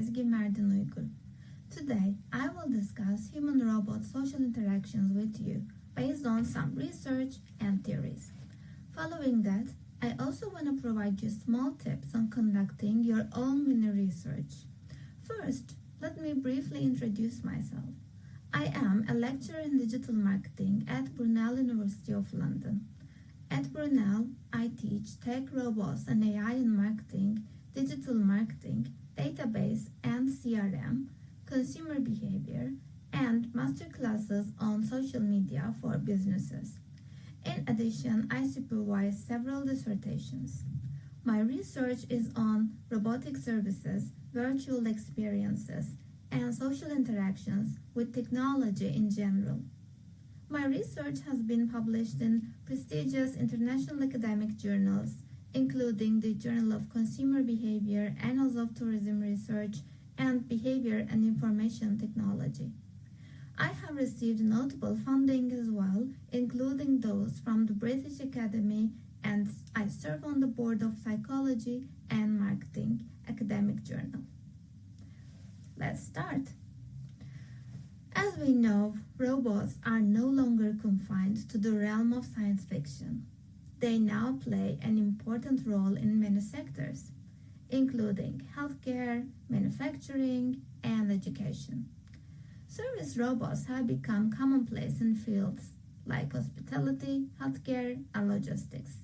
Ezgi Merdin Uygur. Today, I will discuss human-robot social interactions with you based on some research and theories. Following that, I also want to provide you small tips on conducting your own mini research. First, let me briefly introduce myself. I am a lecturer in digital marketing at Brunel University of London. At Brunel, I teach tech, robots, and AI in marketing, digital marketing, database and CRM, consumer behavior, and masterclasses on social media for businesses. In addition, I supervise several dissertations. My research is on robotic services, virtual experiences, and social interactions with technology in general. My research has been published in prestigious international academic journals, including the Journal of Consumer Behavior, Annals of Tourism Research, and Behavior and Information Technology. I have received notable funding as well, including those from the British Academy, and I serve on the board of Psychology and Marketing Academic Journal. Let's start. As we know, robots are no longer confined to the realm of science fiction. They now play an important role in many sectors, including healthcare, manufacturing, and education. Service robots have become commonplace in fields like hospitality, healthcare, and logistics.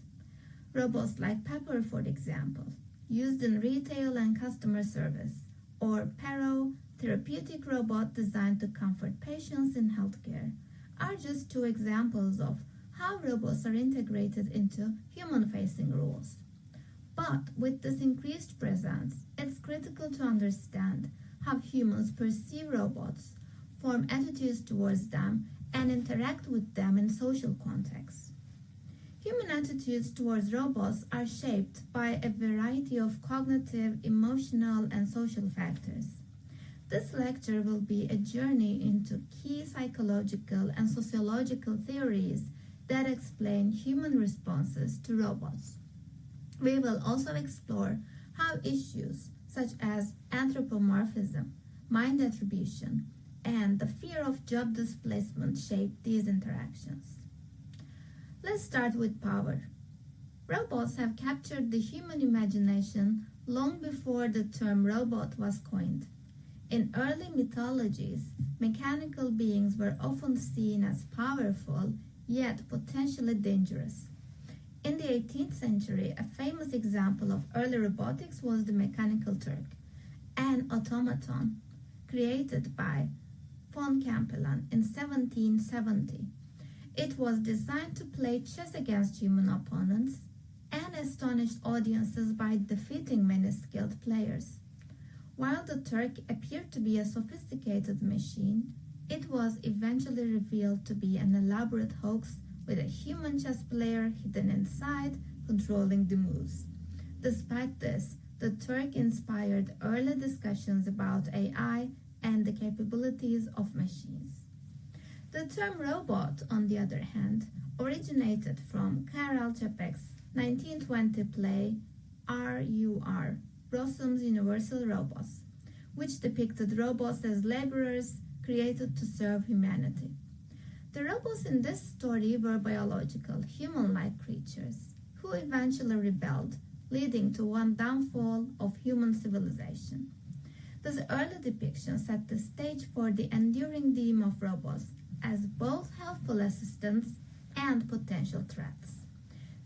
Robots like Pepper, for example, used in retail and customer service, or Pero, therapeutic robot designed to comfort patients in healthcare, are just two examples of how robots are integrated into human-facing roles. But with this increased presence, it's critical to understand how humans perceive robots, form attitudes towards them, and interact with them in social contexts. Human attitudes towards robots are shaped by a variety of cognitive, emotional, and social factors. This lecture will be a journey into key psychological and sociological theories that explain human responses to robots. We will also explore how issues such as anthropomorphism, mind attribution, and the fear of job displacement shape these interactions. Let's start with power. Robots have captured the human imagination long before the term robot was coined. In early mythologies, mechanical beings were often seen as powerful, yet potentially dangerous. In the 18th century, a famous example of early robotics was the mechanical Turk, an automaton created by von Campelan in 1770. It was designed to play chess against human opponents and astonished audiences by defeating many skilled players. While the Turk appeared to be a sophisticated machine, it was eventually revealed to be an elaborate hoax with a human chess player hidden inside, controlling the moves. Despite this, the Turk inspired early discussions about AI and the capabilities of machines. The term robot, on the other hand, originated from Karel Čapek's 1920 play R.U.R., Rossum's Universal Robots, which depicted robots as laborers created to serve humanity. The robots in this story were biological, human-like creatures who eventually rebelled, leading to one downfall of human civilization. This early depiction set the stage for the enduring theme of robots as both helpful assistants and potential threats.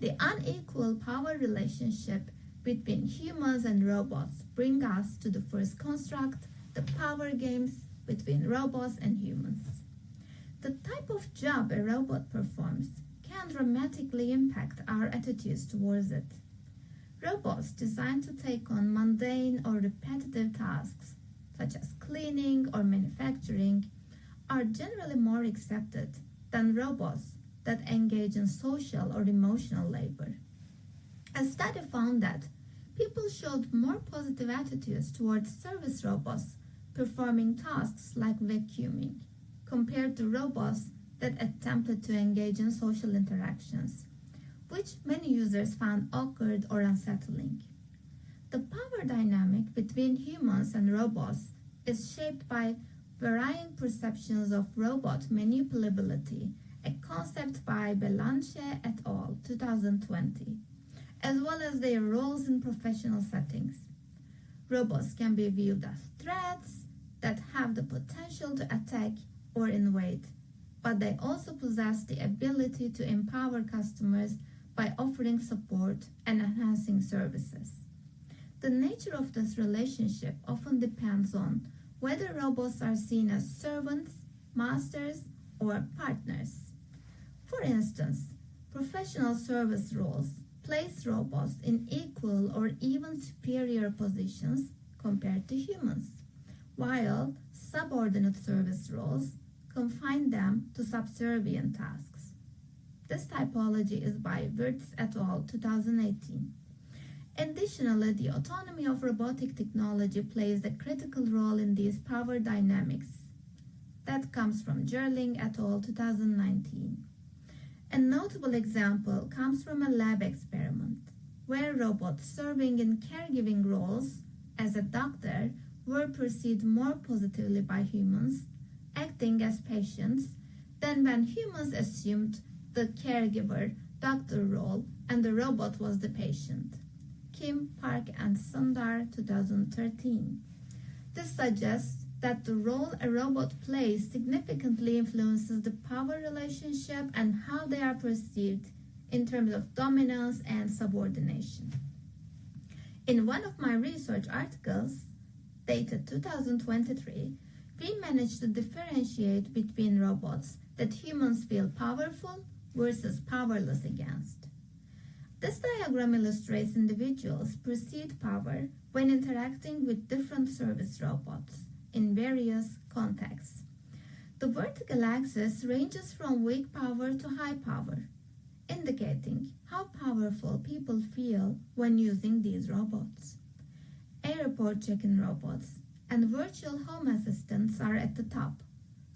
The unequal power relationship between humans and robots bring us to the first construct, the power games between robots and humans. The type of job a robot performs can dramatically impact our attitudes towards it. Robots designed to take on mundane or repetitive tasks, such as cleaning or manufacturing, are generally more accepted than robots that engage in social or emotional labor. A study found that people showed more positive attitudes towards service robots performing tasks like vacuuming, compared to robots that attempted to engage in social interactions, which many users found awkward or unsettling. The power dynamic between humans and robots is shaped by varying perceptions of robot manipulability, a concept by Belanche et al. 2020, as well as their roles in professional settings. Robots can be viewed as threats that have the potential to attack or invade, but they also possess the ability to empower customers by offering support and enhancing services. The nature of this relationship often depends on whether robots are seen as servants, masters, or partners. For instance, professional service roles place robots in equal or even superior positions compared to humans, while subordinate service roles confine them to subservient tasks. This typology is by Wirtz et al. 2018. Additionally, the autonomy of robotic technology plays a critical role in these power dynamics. That comes from Gerling et al. 2019. A notable example comes from a lab experiment where robots serving in caregiving roles as a doctor were perceived more positively by humans acting as patients than when humans assumed the caregiver doctor role and the robot was the patient. Kim, Park, and Sundar, 2013. This suggests that the role a robot plays significantly influences the power relationship and how they are perceived in terms of dominance and subordination. In one of my research articles, dated 2023, we managed to differentiate between robots that humans feel powerful versus powerless against. This diagram illustrates individuals' perceived power when interacting with different service robots in various contexts. The vertical axis ranges from weak power to high power, indicating how powerful people feel when using these robots. Airport check-in robots and virtual home assistants are at the top,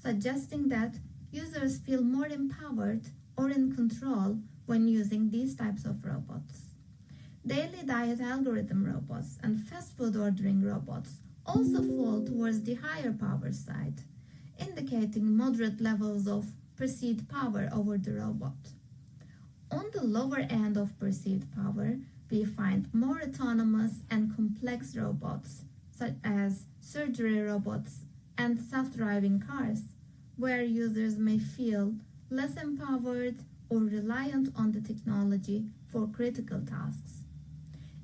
suggesting that users feel more empowered or in control when using these types of robots. Daily diet algorithm robots and fast food ordering robots also fall towards the higher power side, indicating moderate levels of perceived power over the robot. On the lower end of perceived power, we find more autonomous and complex robots, such as surgery robots and self-driving cars, where users may feel less empowered or reliant on the technology for critical tasks.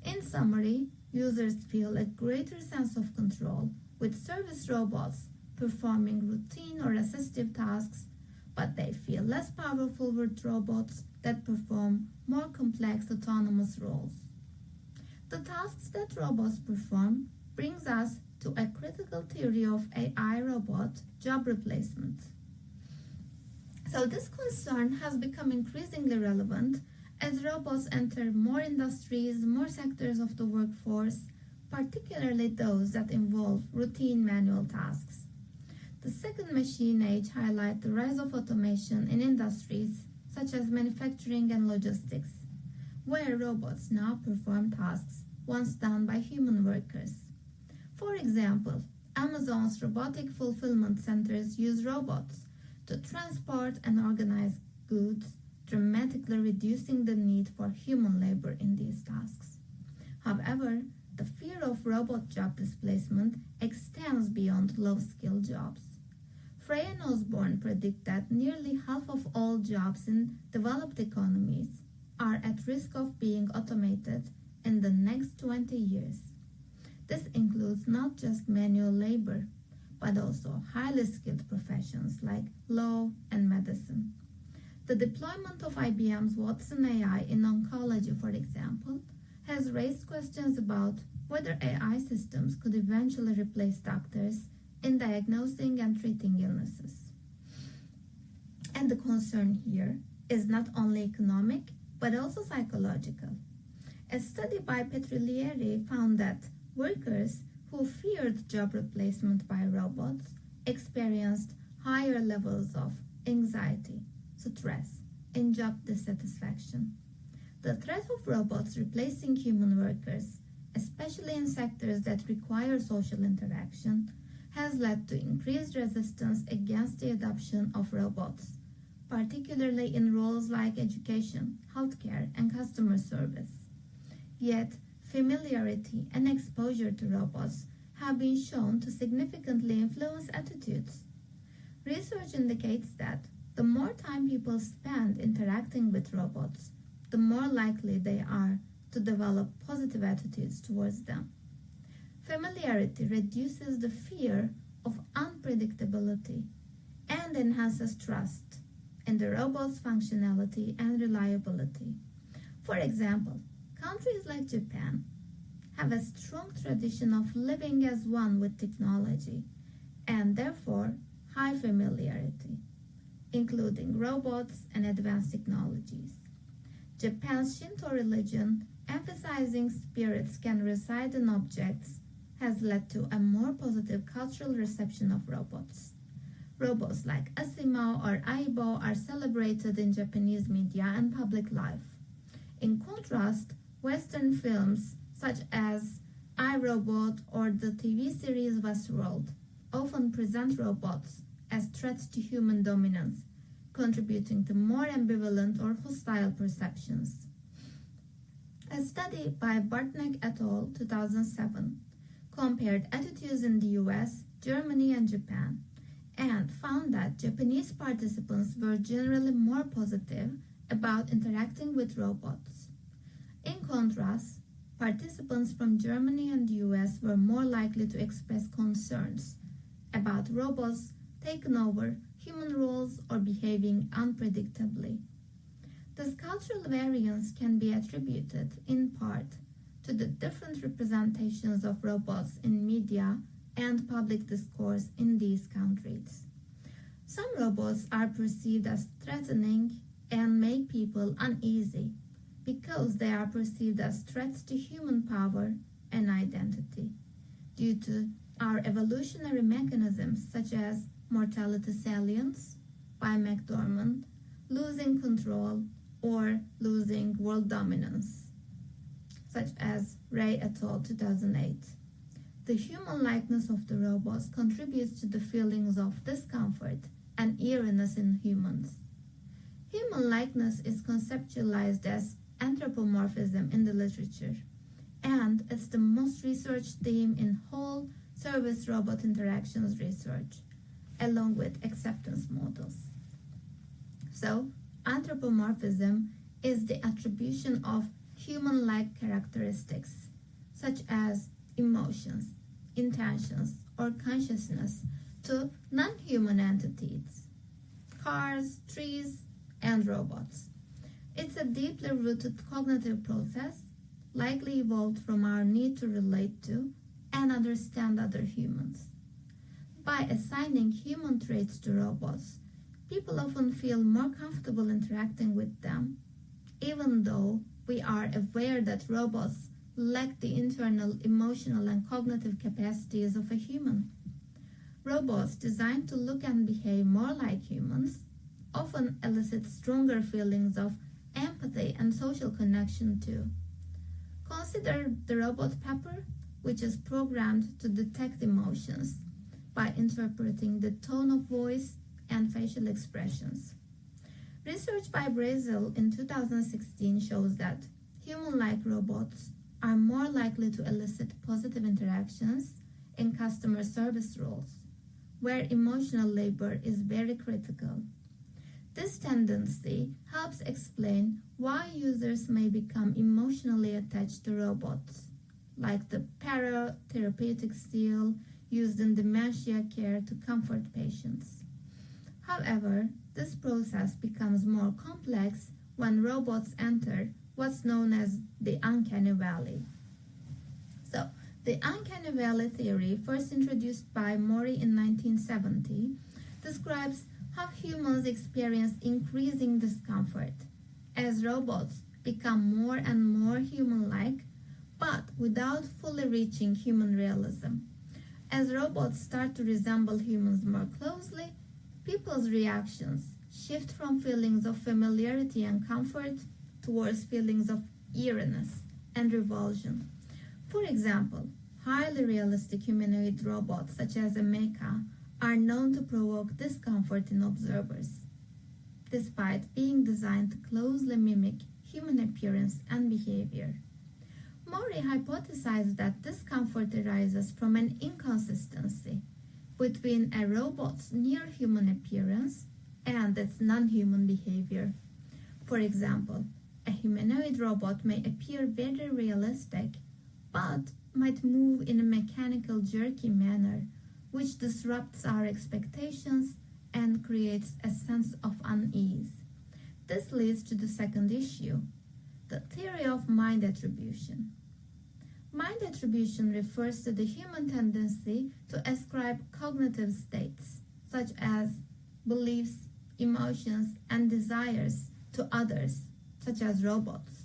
In summary, users feel a greater sense of control with service robots performing routine or assistive tasks, but they feel less powerful with robots that perform more complex autonomous roles. The tasks that robots perform brings us to a critical theory of AI robot job replacement. So this concern has become increasingly relevant as robots enter more industries, more sectors of the workforce, particularly those that involve routine manual tasks. The second machine age highlights the rise of automation in industries such as manufacturing and logistics, where robots now perform tasks once done by human workers. For example, Amazon's robotic fulfillment centers use robots to transport and organize goods, dramatically reducing the need for human labor in these tasks. However, the fear of robot job displacement extends beyond low-skilled jobs. Frey and Osborne predict that nearly half of all jobs in developed economies are at risk of being automated in the next 20 years. This includes not just manual labor, but also highly skilled professions like law and medicine. The deployment of IBM's Watson AI in oncology, for example, has raised questions about whether AI systems could eventually replace doctors in diagnosing and treating illnesses. And the concern here is not only economic, but also psychological. A study by Petrilieri found that workers who feared job replacement by robots experienced higher levels of anxiety, stress, and job dissatisfaction. The threat of robots replacing human workers especially in sectors that require social interaction, has led to increased resistance against the adoption of robots, particularly in roles like education, healthcare, and customer service. Yet, familiarity and exposure to robots have been shown to significantly influence attitudes. Research indicates that the more time people spend interacting with robots, the more likely they are to develop positive attitudes towards them. Familiarity reduces the fear of unpredictability and enhances trust in the robot's functionality and reliability. For example, countries like Japan have a strong tradition of living as one with technology and therefore high familiarity, including robots and advanced technologies. Japan's Shinto religion, emphasizing spirits can reside in objects, has led to a more positive cultural reception of robots. Robots like Asimo or Aibo are celebrated in Japanese media and public life. In contrast, Western films such as I, Robot or the TV series Westworld often present robots as threats to human dominance, contributing to more ambivalent or hostile perceptions. A study by Bartnek et al. 2007 compared attitudes in the US, Germany, and Japan, and found that Japanese participants were generally more positive about interacting with robots. In contrast, participants from Germany and the US were more likely to express concerns about robots taking over human roles or behaving unpredictably. This cultural variance can be attributed in part to the different representations of robots in media and public discourse in these countries. Some robots are perceived as threatening and make people uneasy because they are perceived as threats to human power and identity due to our evolutionary mechanisms such as mortality salience by McDormand, losing control, or losing world dominance, such as Ray et al. 2008. The human likeness of the robots contributes to the feelings of discomfort and eeriness in humans. Human likeness is conceptualized as anthropomorphism in the literature, and it's the most researched theme in whole service robot interactions research, along with acceptance models. So, anthropomorphism is the attribution of human-like characteristics, such as emotions, intentions, or consciousness to non-human entities, cars, trees, and robots. It's a deeply rooted cognitive process, likely evolved from our need to relate to and understand other humans. By assigning human traits to robots, people often feel more comfortable interacting with them, even though we are aware that robots lack the internal emotional and cognitive capacities of a human. Robots designed to look and behave more like humans often elicit stronger feelings of empathy and social connection too. Consider the robot Pepper, which is programmed to detect emotions by interpreting the tone of voice and facial expressions. Research by Brazil in 2016 shows that human-like robots are more likely to elicit positive interactions in customer service roles, where emotional labor is very critical. This tendency helps explain why users may become emotionally attached to robots, like the paratherapeutic steel used in dementia care to comfort patients. However, this process becomes more complex when robots enter what's known as the Uncanny Valley. So, the Uncanny Valley theory, first introduced by Mori in 1970, describes how humans experience increasing discomfort as robots become more and more human-like, but without fully reaching human realism. As robots start to resemble humans more closely, people's reactions shift from feelings of familiarity and comfort towards feelings of eeriness and revulsion. For example, highly realistic humanoid robots such as a mecha are known to provoke discomfort in observers, despite being designed to closely mimic human appearance and behavior. Mori hypothesized that discomfort arises from an inconsistency between a robot's near-human appearance and its non-human behavior. For example, a humanoid robot may appear very realistic, but might move in a mechanical, jerky manner, which disrupts our expectations and creates a sense of unease. This leads to the second issue, the theory of mind attribution. Mind attribution refers to the human tendency to ascribe cognitive states, such as beliefs, emotions, and desires to others, such as robots.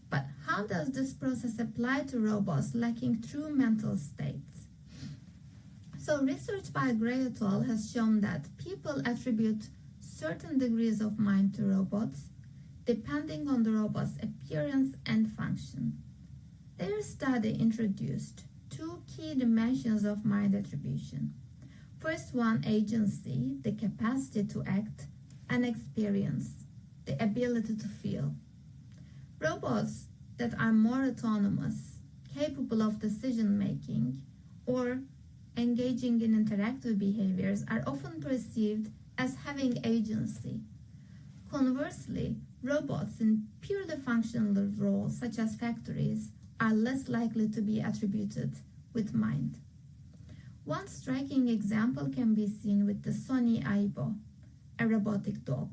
But how does this process apply to robots lacking true mental states? So research by Gray et al. Has shown that people attribute certain degrees of mind to robots depending on the robot's appearance and function. Their study introduced two key dimensions of mind attribution. First one, agency, the capacity to act, and experience, the ability to feel. Robots that are more autonomous, capable of decision-making, or engaging in interactive behaviors are often perceived as having agency. Conversely, robots in purely functional roles such as factories are less likely to be attributed with mind. One striking example can be seen with the Sony Aibo, a robotic dog.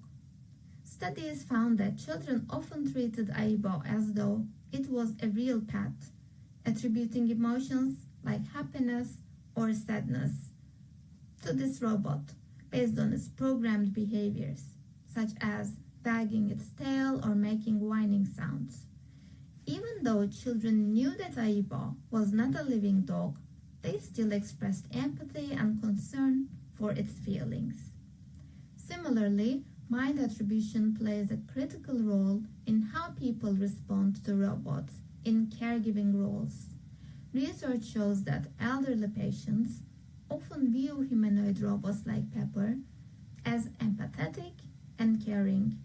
Studies found that children often treated Aibo as though it was a real pet, attributing emotions like happiness or sadness to this robot based on its programmed behaviors, such as wagging its tail or making whining sounds. Even though children knew that Aibo was not a living dog, they still expressed empathy and concern for its feelings. Similarly, mind attribution plays a critical role in how people respond to robots in caregiving roles. Research shows that elderly patients often view humanoid robots like Pepper as empathetic and caring,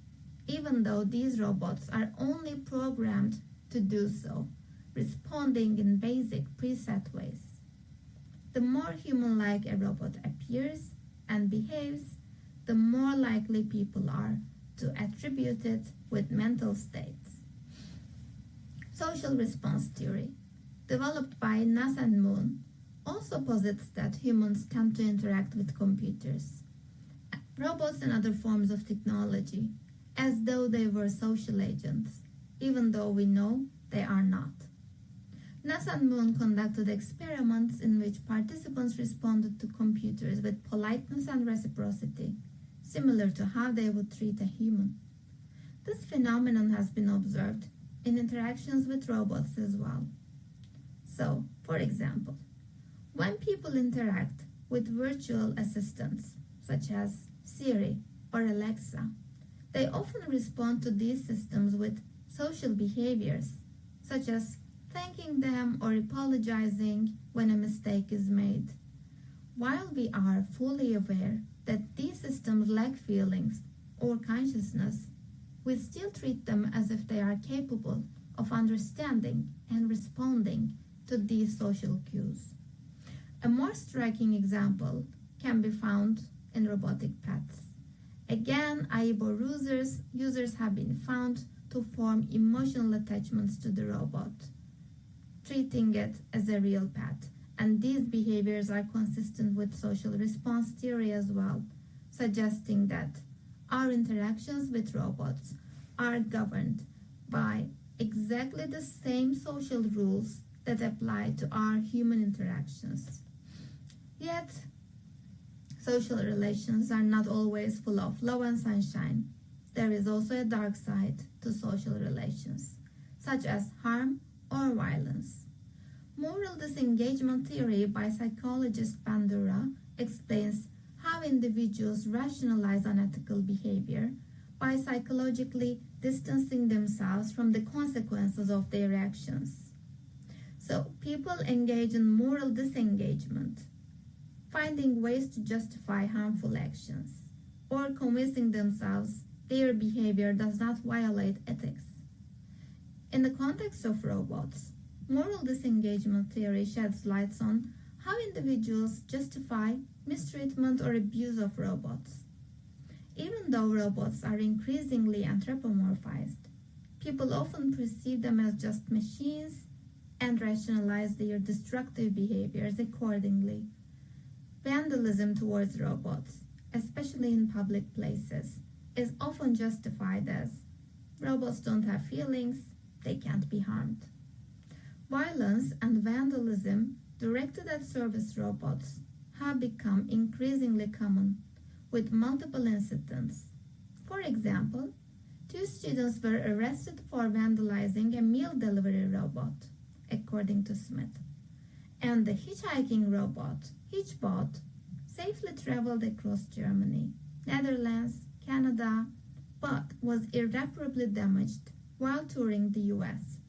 even though these robots are only programmed to do so, responding in basic preset ways. The more human-like a robot appears and behaves, the more likely people are to attribute it with mental states. Social response theory, developed by Nas and Moon, also posits that humans tend to interact with computers, robots and other forms of technology, as though they were social agents, even though we know they are not. Nas and Moon conducted experiments in which participants responded to computers with politeness and reciprocity, similar to how they would treat a human. This phenomenon has been observed in interactions with robots as well. So, for example, when people interact with virtual assistants, such as Siri or Alexa, they often respond to these systems with social behaviors, such as thanking them or apologizing when a mistake is made. While we are fully aware that these systems lack feelings or consciousness, we still treat them as if they are capable of understanding and responding to these social cues. A more striking example can be found in robotic pets. Again, Aibo users have been found to form emotional attachments to the robot, treating it as a real pet. And these behaviors are consistent with social response theory as well, suggesting that our interactions with robots are governed by exactly the same social rules that apply to our human interactions. Yet, social relations are not always full of love and sunshine. There is also a dark side to social relations, such as harm or violence. Moral disengagement theory by psychologist Bandura explains how individuals rationalize unethical behavior by psychologically distancing themselves from the consequences of their actions. So people engage in moral disengagement, finding ways to justify harmful actions, or convincing themselves their behavior does not violate ethics. In the context of robots, moral disengagement theory sheds light on how individuals justify mistreatment or abuse of robots. Even though robots are increasingly anthropomorphized, people often perceive them as just machines and rationalize their destructive behaviors accordingly. Vandalism towards robots, especially in public places, is often justified as robots don't have feelings, they can't be harmed. Violence and vandalism directed at service robots have become increasingly common, with multiple incidents. For example, 2 students were arrested for vandalizing a meal delivery robot, according to Smith. And the hitchhiking robot, Hitchbot, safely traveled across Germany, Netherlands, Canada, but was irreparably damaged while touring the US.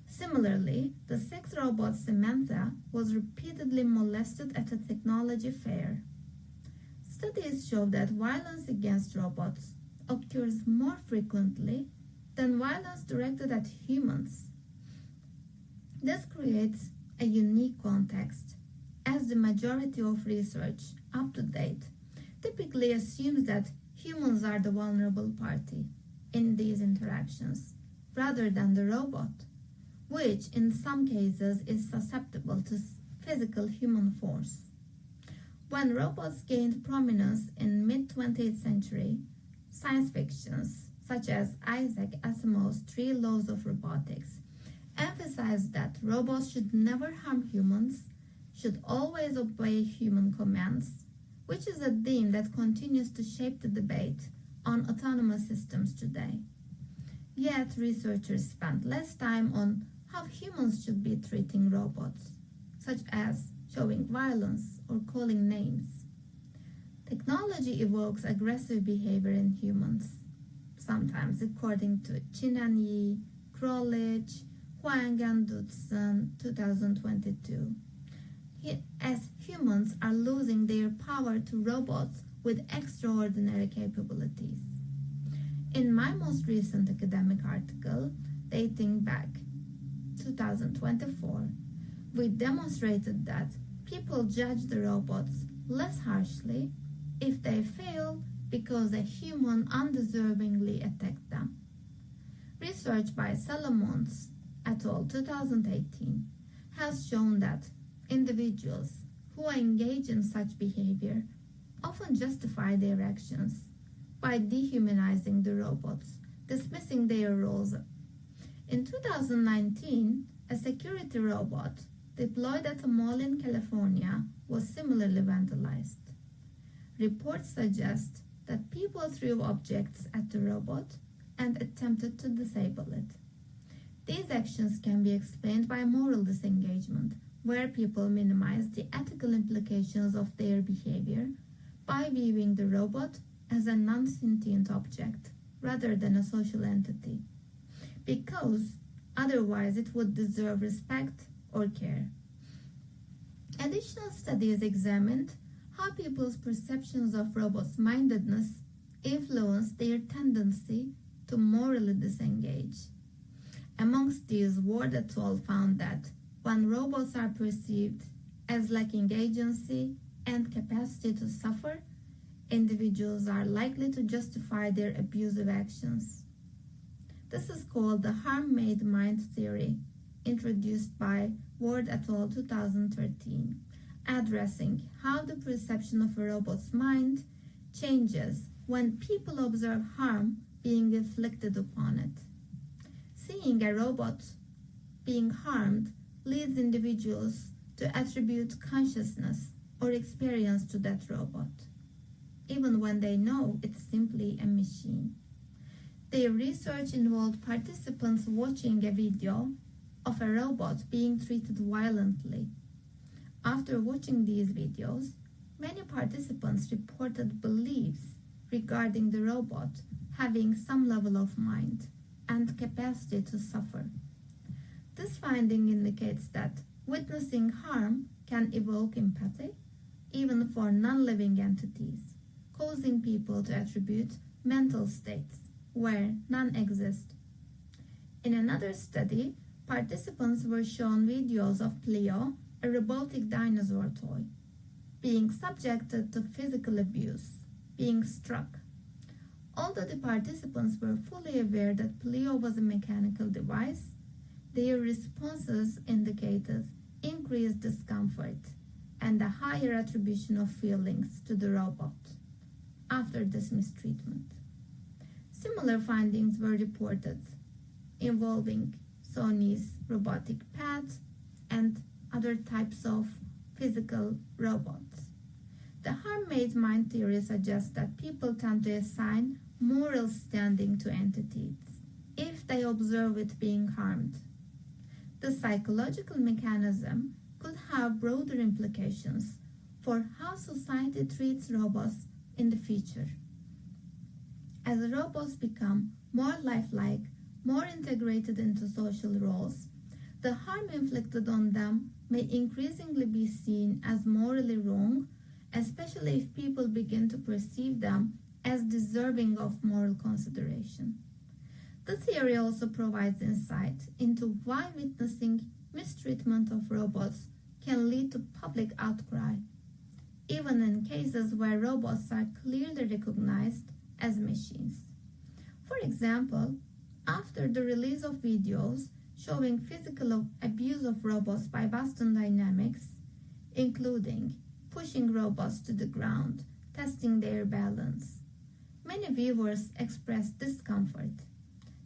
Similarly, the sex robot Samantha was repeatedly molested at a technology fair. Studies show that violence against robots occurs more frequently than violence directed at humans. This creates a unique context, as the majority of research up to date typically assumes that humans are the vulnerable party in these interactions, rather than the robot, which in some cases is susceptible to physical human force. When robots gained prominence in mid-20th century, science fictions such as Isaac Asimov's 3 Laws of Robotics emphasized that robots should never harm humans, should always obey human commands, which is a theme that continues to shape the debate on autonomous systems today. Yet researchers spent less time on how humans should be treating robots, such as showing violence or calling names. Technology evokes aggressive behavior in humans, sometimes according to Chin and Yi, Krolich, Huang and Dudson, 2022. As humans are losing their power to robots with extraordinary capabilities. In my most recent academic article, dating back 2024, we demonstrated that people judge the robots less harshly if they fail because a human undeservingly attacked them. Research by Solomons et al. 2018 has shown that individuals who engage in such behavior often justify their actions by dehumanizing the robots, dismissing their roles. In 2019, a security robot deployed at a mall in California was similarly vandalized. Reports suggest that people threw objects at the robot and attempted to disable it. These actions can be explained by moral disengagement, where people minimize the ethical implications of their behavior by viewing the robot as a non-sentient object rather than a social entity, because otherwise it would deserve respect or care. Additional studies examined how people's perceptions of robots' mindedness influence their tendency to morally disengage. Amongst these, Ward et al. Found that when robots are perceived as lacking agency and capacity to suffer, individuals are likely to justify their abusive actions. This is called the harm-made mind theory, introduced by Ward et al. 2013, addressing how the perception of a robot's mind changes when people observe harm being inflicted upon it. Seeing a robot being harmed leads individuals to attribute consciousness or experience to that robot, even when they know it's simply a machine. Their research involved participants watching a video of a robot being treated violently. After watching these videos, many participants reported beliefs regarding the robot having some level of mind and capacity to suffer. This finding indicates that witnessing harm can evoke empathy, even for non-living entities, causing people to attribute mental states where none exist. In another study, participants were shown videos of Pleo, a robotic dinosaur toy, being subjected to physical abuse, being struck. Although the participants were fully aware that Pleo was a mechanical device, their responses indicated increased discomfort and a higher attribution of feelings to the robot after this mistreatment. Similar findings were reported involving Sony's robotic pet and other types of physical robots. The harm-made mind theory suggests that people tend to assign moral standing to entities if they observe it being harmed. The psychological mechanism could have broader implications for how society treats robots in the future. As robots become more lifelike, more integrated into social roles, the harm inflicted on them may increasingly be seen as morally wrong, especially if people begin to perceive them as deserving of moral consideration. The theory also provides insight into why witnessing mistreatment of robots can lead to public outcry, even in cases where robots are clearly recognized as machines. For example, after the release of videos showing physical abuse of robots by Boston Dynamics, including pushing robots to the ground, testing their balance, many viewers expressed discomfort,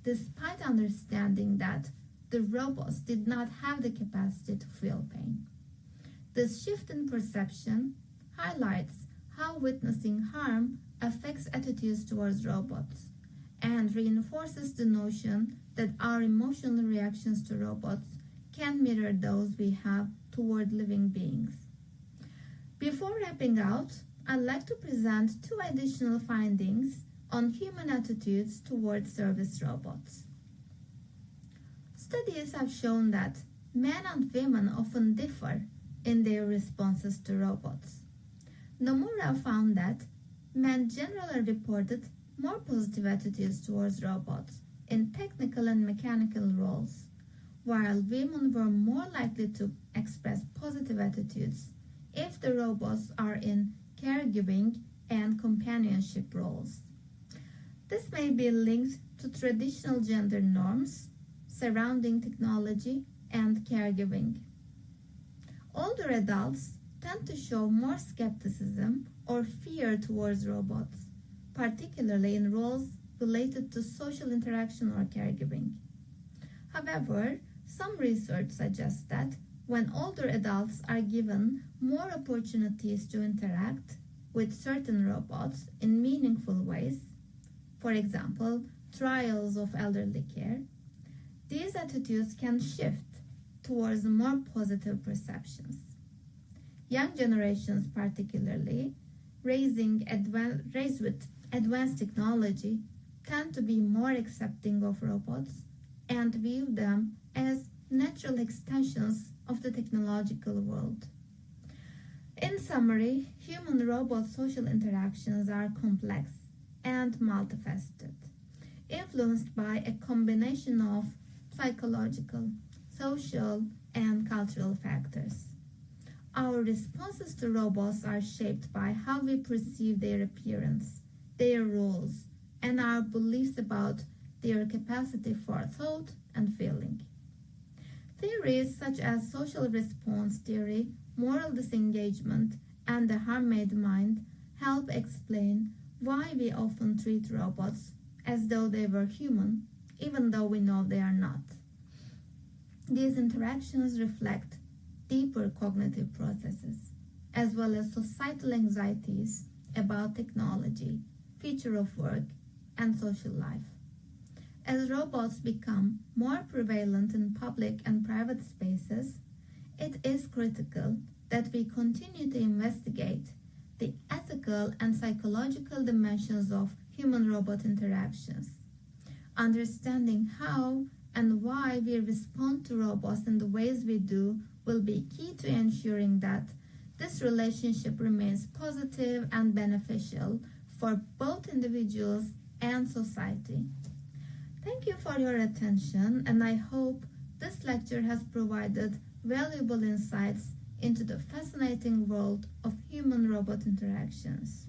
despite understanding that the robots did not have the capacity to feel pain. This shift in perception highlights how witnessing harm affects attitudes towards robots and reinforces the notion that our emotional reactions to robots can mirror those we have toward living beings. Before wrapping out, I'd like to present two additional findings on human attitudes towards service robots. Studies have shown that men and women often differ in their responses to robots. Nomura found that men generally reported more positive attitudes towards robots in technical and mechanical roles, while women were more likely to express positive attitudes if the robots are in caregiving and companionship roles. This may be linked to traditional gender norms surrounding technology and caregiving. Older adults tend to show more skepticism or fear towards robots, particularly in roles related to social interaction or caregiving. However, some research suggests that when older adults are given more opportunities to interact with certain robots in meaningful ways, for example, trials of elderly care, these attitudes can shift towards more positive perceptions. Young generations, particularly, raised with advanced technology, tend to be more accepting of robots and view them as natural extensions of the technological world. In summary, human-robot social interactions are complex and multifaceted, influenced by a combination of psychological, social, and cultural factors. Our responses to robots are shaped by how we perceive their appearance, their roles, and our beliefs about their capacity for thought and feeling. Theories such as social response theory, moral disengagement, and the harm-made mind help explain why we often treat robots as though they were human, even though we know they are not. These interactions reflect deeper cognitive processes, as well as societal anxieties about technology, future of work, and social life. As robots become more prevalent in public and private spaces, it is critical that we continue to investigate the ethical and psychological dimensions of human-robot interactions, understanding how and why we respond to robots in the ways we do will be key to ensuring that this relationship remains positive and beneficial for both individuals and society. Thank you for your attention, and I hope this lecture has provided valuable insights into the fascinating world of human-robot interactions.